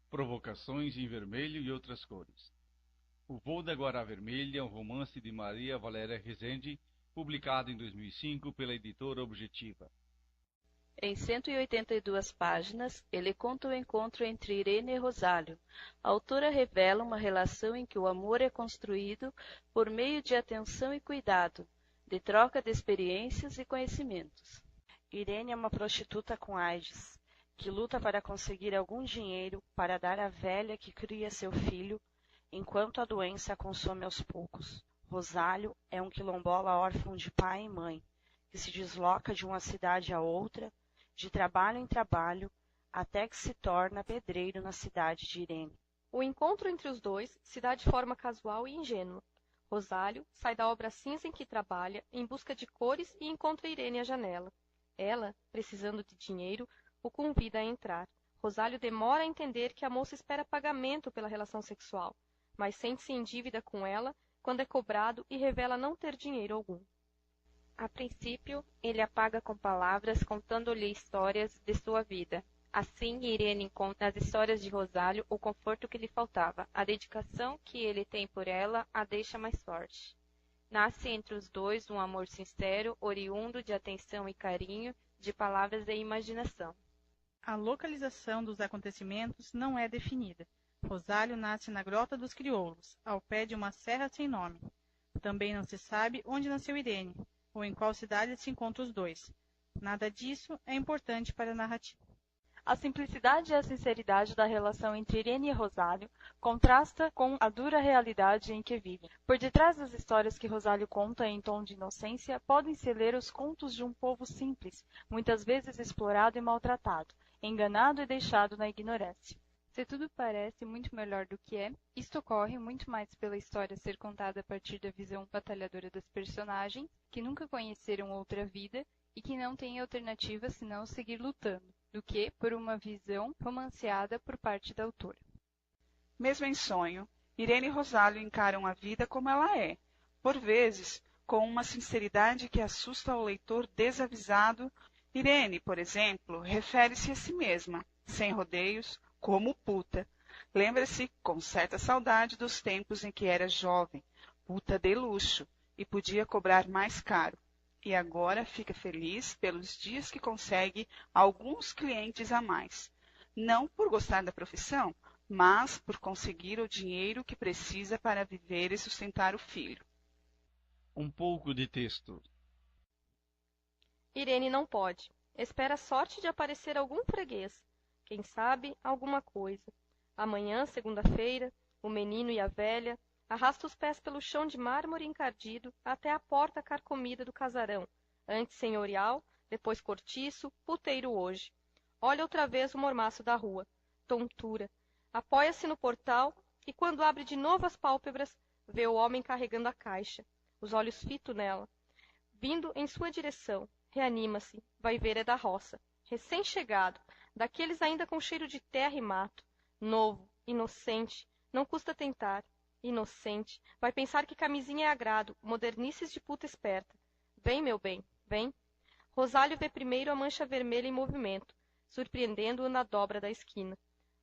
Provocações em Vermelho e Outras Cores. O Voo da Guará Vermelha é um romance de Maria Valéria Rezende, publicado em 2005 pela editora Objetiva. Em 182 páginas, ele conta o encontro entre Irene e Rosário. A autora revela uma relação em que o amor é construído por meio de atenção e cuidado, de troca de experiências e conhecimentos. Irene é uma prostituta com AIDS, que luta para conseguir algum dinheiro para dar à velha que cria seu filho, enquanto a doença a consome aos poucos. Rosário é um quilombola órfão de pai e mãe, que se desloca de uma cidade a outra, de trabalho em trabalho, até que se torna pedreiro na cidade de Irene. O encontro entre os dois se dá de forma casual e ingênua. Rosário sai da obra cinza em que trabalha em busca de cores e encontra Irene à janela. Ela, precisando de dinheiro, o convida a entrar. Rosário demora a entender que a moça espera pagamento pela relação sexual, mas sente-se em dívida com ela quando é cobrado e revela não ter dinheiro algum. A princípio, ele a paga com palavras, contando-lhe histórias de sua vida. Assim, Irene encontra nas histórias de Rosário o conforto que lhe faltava. A dedicação que ele tem por ela a deixa mais forte. Nasce entre os dois um amor sincero, oriundo de atenção e carinho, de palavras e imaginação. A localização dos acontecimentos não é definida. Rosário nasce na Grota dos Crioulos, ao pé de uma serra sem nome. Também não se sabe onde nasceu Irene, ou em qual cidade se encontram os dois. Nada disso é importante para a narrativa. A simplicidade e a sinceridade da relação entre Irene e Rosário contrasta com a dura realidade em que vivem. Por detrás das histórias que Rosário conta em tom de inocência, podem-se ler os contos de um povo simples, muitas vezes explorado e maltratado, enganado e deixado na ignorância. Se tudo parece muito melhor do que é, isto ocorre muito mais pela história ser contada a partir da visão batalhadora das personagens, que nunca conheceram outra vida e que não têm alternativa senão seguir lutando, do que por uma visão romanceada por parte da autora. Mesmo em sonho, Irene e Rosário encaram a vida como ela é, por vezes com uma sinceridade que assusta o leitor desavisado. Irene, por exemplo, refere-se a si mesma, sem rodeios, como puta. Lembra-se com certa saudade dos tempos em que era jovem, puta de luxo, e podia cobrar mais caro. E agora fica feliz pelos dias que consegue alguns clientes a mais. Não por gostar da profissão, mas por conseguir o dinheiro que precisa para viver e sustentar o filho. Um pouco de texto. Irene não pode. Espera a sorte de aparecer algum freguês. Quem sabe, alguma coisa. Amanhã, segunda-feira, o menino e a velha arrasta os pés pelo chão de mármore encardido até a porta carcomida do casarão, antes senhorial, depois cortiço, puteiro hoje. Olha outra vez o mormaço da rua. Tontura. Apoia-se no portal e, quando abre de novo as pálpebras, vê o homem carregando a caixa, os olhos fitos nela. Vindo em sua direção, reanima-se, vai ver é da roça, recém-chegado, daqueles ainda com cheiro de terra e mato. Novo, inocente, não custa tentar. Inocente, vai pensar que camisinha é agrado, modernices de puta esperta. Vem, meu bem, vem. Rosário vê primeiro a mancha vermelha em movimento, surpreendendo-o na dobra da esquina.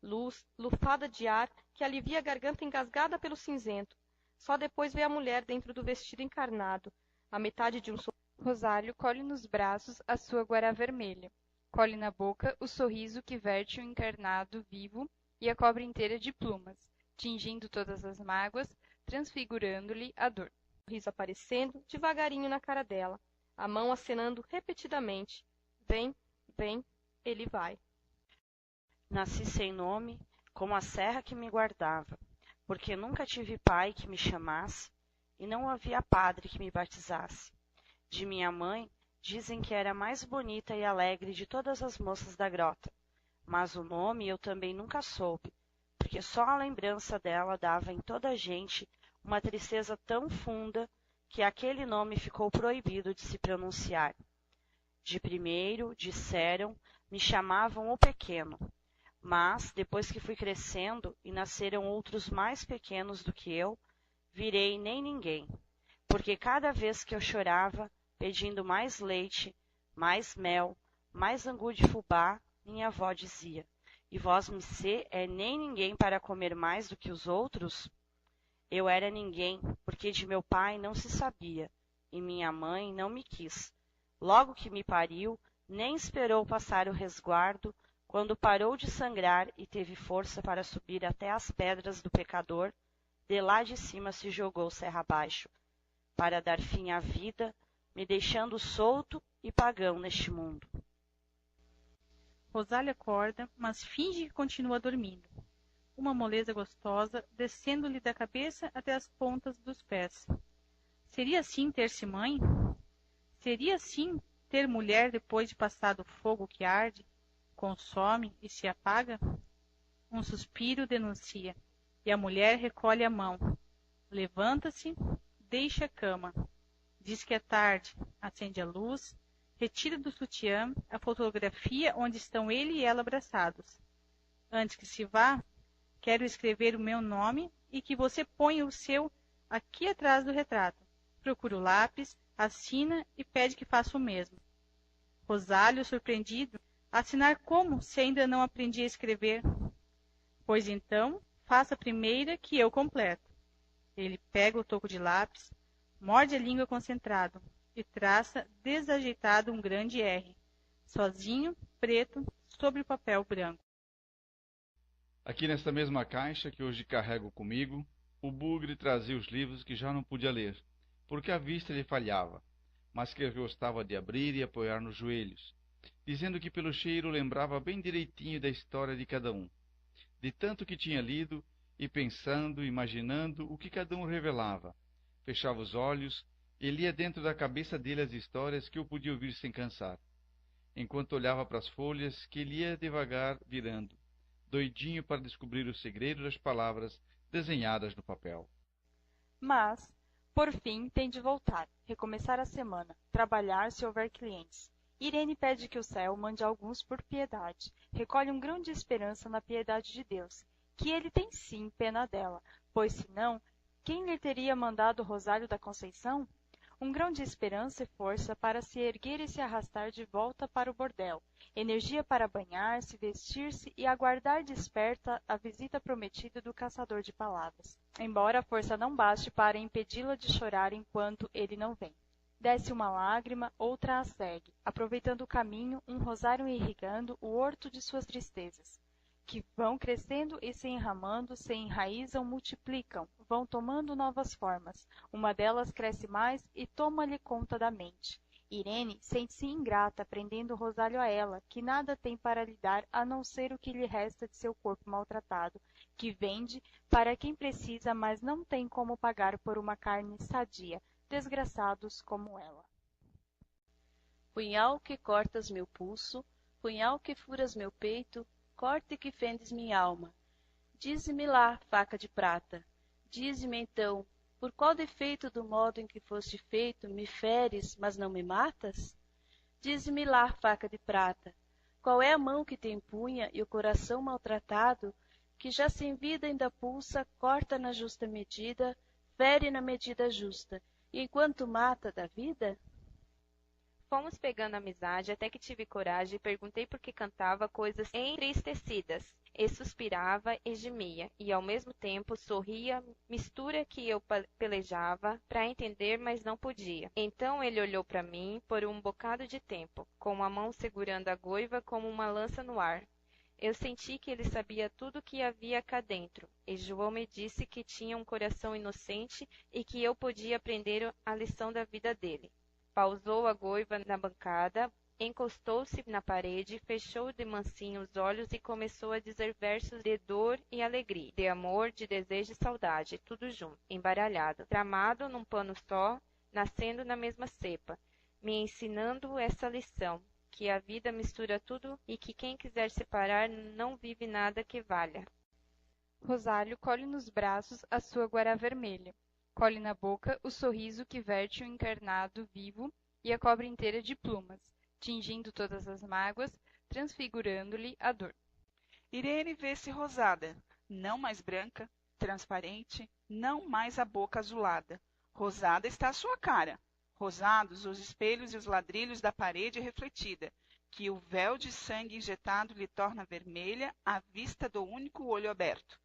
Luz, lufada de ar, que alivia a garganta engasgada pelo cinzento. Só depois vê a mulher dentro do vestido encarnado, a metade de um Rosário colhe nos braços a sua guará vermelha. Colhe na boca o sorriso que verte o encarnado vivo e a cobre inteira de plumas, tingindo todas as mágoas, transfigurando-lhe a dor. O riso aparecendo devagarinho na cara dela, a mão acenando repetidamente. Vem, vem, ele vai. Nasci sem nome, como a serra que me guardava, porque nunca tive pai que me chamasse, e não havia padre que me batizasse. De minha mãe, dizem que era a mais bonita e alegre de todas as moças da grota, mas o nome eu também nunca soube, porque só a lembrança dela dava em toda a gente uma tristeza tão funda que aquele nome ficou proibido de se pronunciar. De primeiro, disseram, me chamavam o Pequeno, mas depois que fui crescendo e nasceram outros mais pequenos do que eu, virei nem ninguém, porque cada vez que eu chorava, pedindo mais leite, mais mel, mais angu de fubá, minha avó dizia: E vosmecê é nem ninguém para comer mais do que os outros? Eu era ninguém, porque de meu pai não se sabia, e minha mãe não me quis. Logo que me pariu, nem esperou passar o resguardo, quando parou de sangrar e teve força para subir até as pedras do pecador, de lá de cima se jogou serra abaixo, para dar fim à vida, me deixando solto e pagão neste mundo. Rosália acorda, mas finge que continua dormindo. Uma moleza gostosa descendo-lhe da cabeça até as pontas dos pés. Seria assim ter-se mãe? Seria assim ter mulher depois de passado o fogo que arde, consome e se apaga? Um suspiro denuncia, e a mulher recolhe a mão. Levanta-se, deixa a cama. Diz que é tarde, acende a luz, retira do sutiã a fotografia onde estão ele e ela abraçados. Antes que se vá, quero escrever o meu nome e que você ponha o seu aqui atrás do retrato. Procura o lápis, assina e pede que faça o mesmo. Rosálio, surpreendido, assinar como, se ainda não aprendi a escrever? Pois então, faça a primeira que eu completo. Ele pega o toco de lápis, morde a língua concentrado e traça desajeitado um grande R, sozinho, preto, sobre o papel branco. Aqui nesta mesma caixa que hoje carrego comigo, o bugre trazia os livros que já não podia ler, porque a vista lhe falhava, mas que gostava de abrir e apoiar nos joelhos, dizendo que pelo cheiro lembrava bem direitinho da história de cada um, de tanto que tinha lido, e pensando, imaginando o que cada um revelava. Fechava os olhos e lia dentro da cabeça dele as histórias que eu podia ouvir sem cansar, enquanto olhava para as folhas que ele ia devagar virando, doidinho para descobrir o segredo das palavras desenhadas no papel. Mas, por fim, tem de voltar, recomeçar a semana, trabalhar se houver clientes. Irene pede que o céu mande alguns por piedade, recolhe um grão de esperança na piedade de Deus, que ele tem sim pena dela, pois senão, quem lhe teria mandado o Rosário da Conceição? Um grão de esperança e força para se erguer e se arrastar de volta para o bordel, energia para banhar-se, vestir-se e aguardar desperta a visita prometida do caçador de palavras, embora a força não baste para impedi-la de chorar enquanto ele não vem. Desce uma lágrima, outra a segue, aproveitando o caminho, um rosário irrigando o horto de suas tristezas, que vão crescendo e se enramando, se enraizam, multiplicam, vão tomando novas formas. Uma delas cresce mais e toma-lhe conta da mente. Irene sente-se ingrata, prendendo o rosário a ela, que nada tem para lhe dar a não ser o que lhe resta de seu corpo maltratado, que vende para quem precisa, mas não tem como pagar por uma carne sadia, desgraçados como ela. Punhal que cortas meu pulso, punhal que furas meu peito, corte que fendes minha alma. Dize-me lá, faca de prata, dize-me então, por qual defeito do modo em que foste feito me feres, mas não me matas? Dize-me lá, faca de prata, qual é a mão que te empunha e o coração maltratado, que já sem vida ainda pulsa, corta na justa medida, fere na medida justa, e enquanto mata da vida? Fomos pegando amizade até que tive coragem e perguntei por que cantava coisas entristecidas, e suspirava e gemia, e ao mesmo tempo sorria, mistura que eu pelejava para entender, mas não podia. Então ele olhou para mim por um bocado de tempo, com uma mão segurando a goiva como uma lança no ar. Eu senti que ele sabia tudo o que havia cá dentro, e João me disse que tinha um coração inocente e que eu podia aprender a lição da vida dele. Pausou a goiva na bancada, encostou-se na parede, fechou de mansinho os olhos e começou a dizer versos de dor e alegria, de amor, de desejo e saudade, tudo junto, embaralhado, tramado num pano só, nascendo na mesma cepa, me ensinando essa lição, que a vida mistura tudo e que quem quiser separar não vive nada que valha. Rosário colhe nos braços a sua guará vermelha. Colhe na boca o sorriso que verte o encarnado vivo e a cobre inteira de plumas, tingindo todas as mágoas, transfigurando-lhe a dor. Irene vê-se rosada, não mais branca, transparente, não mais a boca azulada. Rosada está a sua cara, rosados os espelhos e os ladrilhos da parede refletida, que o véu de sangue injetado lhe torna vermelha à vista do único olho aberto.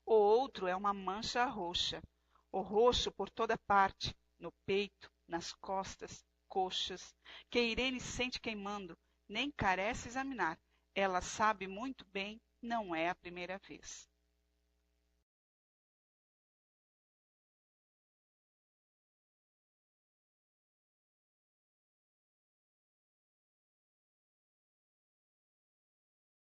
O outro é uma mancha roxa, o roxo por toda parte, no peito, nas costas, coxas, que Irene sente queimando, nem carece examinar. Ela sabe muito bem, não é a primeira vez.